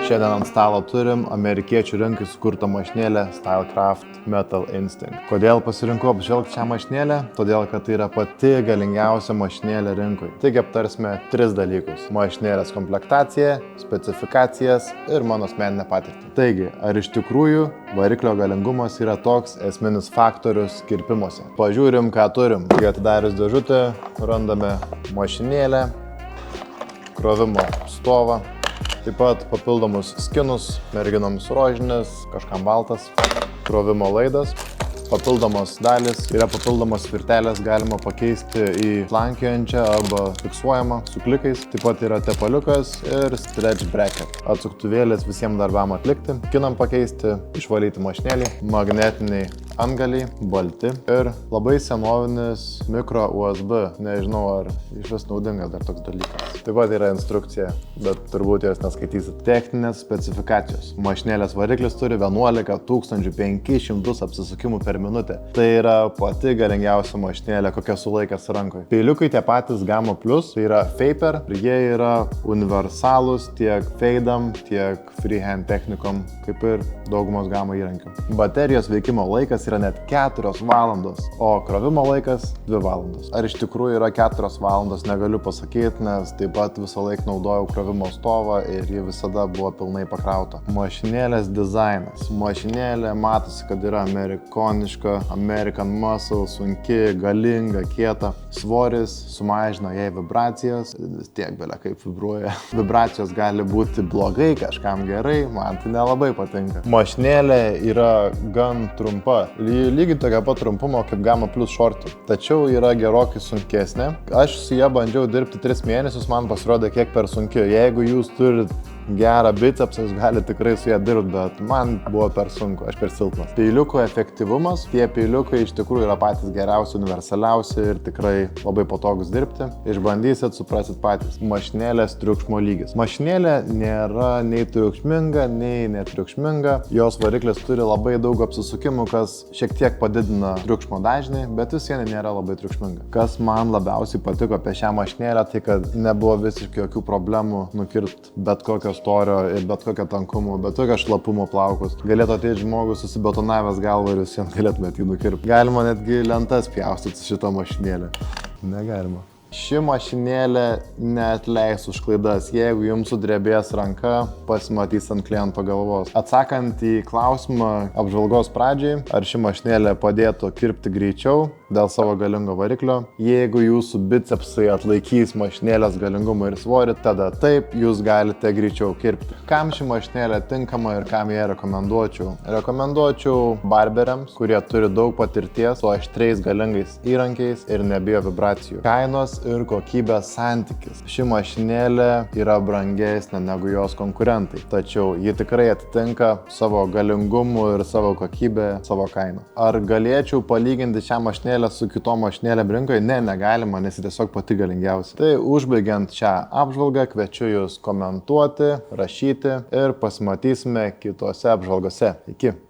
Šiandien ant stalo turim amerikiečių rinkai sukurtą mašinėlę Stylecraft Metal Instinct. Kodėl pasirinkau apžvelgti šią mašinėlę? Todėl, kad tai yra pati galingiausia mašinėlė rinkoje. Taigi aptarsime 3 dalykus. Mašinėlės komplektaciją, specifikacijas ir mano asmeninę patirtį. Taigi, ar iš tikrųjų variklio galingumas yra toks esminis faktorius kirpimuose? Pažiūrim, ką turim. Taigi atidarius dėžutę, randame mašinėlę, krovimo stovą. Taip pat papildomus skinus, merginoms rožinės, kažkam baltas, krovimo laidas, papildomos dalis, yra papildomos virtelės, galima pakeisti į slankiojančią arba fiksuojamą su klikais. Taip pat yra tepaliukas ir stretch bracket. Atsuktuvėlės visiems darbam atlikti, kinam pakeisti, išvalyti mašinėlį, magnetiniai antgaliai, balti ir labai senovinis mikro USB. Nežinau, ar iš vis naudingas dar toks dalykas. Taip pat yra instrukcija, bet turbūt jos neskaitysit. Techninės specifikacijos. Mašinėlės variklis turi 11 500 apsisukimų per minutę. Tai yra pati galingiausia mašinėlė, kokia sulaikęs rankoje. Peiliukai tie patys Gamma Plus, tai yra Faper ir jie yra universalūs tiek feidam, tiek freehand technikom, kaip ir daugumos Gamma įrankių. Baterijos veikimo laikas yra net 4 valandos, o krovimo laikas 2 valandos. Ar iš tikrųjų yra 4 valandos, negaliu pasakyti, nes taip pat visą laiką naudojau krovimo stovą ir ji visada buvo pilnai pakrauta. Mašinėlės dizainas. Mašinėlė matosi, kad yra amerikoniška, American Muscle, sunki, galinga, kieta. Svoris sumažina jai vibracijas, vis tiek belia kaip vibruoja. Vibracijos gali būti blogai, kažkam gerai, man tai nelabai patinka. Mašinėlė yra gan trumpa. Lygiai tokia pat trumpumo kaip Gamma Plus šortai, tačiau yra gerokai sunkesnė. Aš su ją bandžiau dirbti 3 mėnesius, man pasirodė kiek per sunki. Jeigu jūs turit gerą bicepsą, jūs galite tikrai su ją dirbti, bet man buvo per sunku, aš per silpnas. Peiliuko efektyvumas, tie peiliukai iš tikrųjų yra patys geriausi, universaliausi ir tikrai labai patogus dirbti. Išbandysit, suprasit patys. Mašinėlės triukšmo lygis. Mašinėlė nėra nei triukšminga, nei netriukšminga. Jos variklis turi labai daug apsisukimų, kas šiek tiek padidina triukšmo dažnį, bet vis viena nėra labai triukšminga. Kas man labiausiai patiko apie šią mašinėlę, tai kad nebuvo visiškai jokių problemų nukirpti bet kokio storio ir bet kokio tankumo, bet kokio šlapumo plaukus. Galėtų ateiti žmogus susibetonavęs galvą ir jūs jiems galėtumėte jį nukirpti. Galima netgi lentas pjaustyti su šito mašinėlė. Negalima. Ši mašinėlė neatleis už klaidas. Jeigu jums sudrebės ranka, pasimatys ant kliento galvos. Atsakant į klausimą apžvalgos pradžiai, ar ši mašinėlė padėtų kirpti greičiau dėl savo galingo variklio, jeigu jūsų bicepsai atlaikys mašinėlės galingumą ir svorį, tada taip, jūs galite greičiau kirpti. Kam ši mašinėlė tinkama ir kam ją rekomenduočiau? Rekomenduočiau barberiams, kurie turi daug patirties su aštriais galingais įrankiais ir nebijo vibracijų. Kainos ir kokybės santykis. Ši mašinėlė yra brangesnė negu jos konkurentai, tačiau ji tikrai atitinka savo galingumu ir savo kokybę, savo kainą. Ar galėčiau palyginti šią mašinėlę su kitom mašinėlėm rinkoje? Ne, negalima, nes ji tiesiog pati galingiausia. Tai užbaigiant šią apžvalgą, kviečiu jūs komentuoti, rašyti ir pasimatysime kitose apžvalgose. Iki.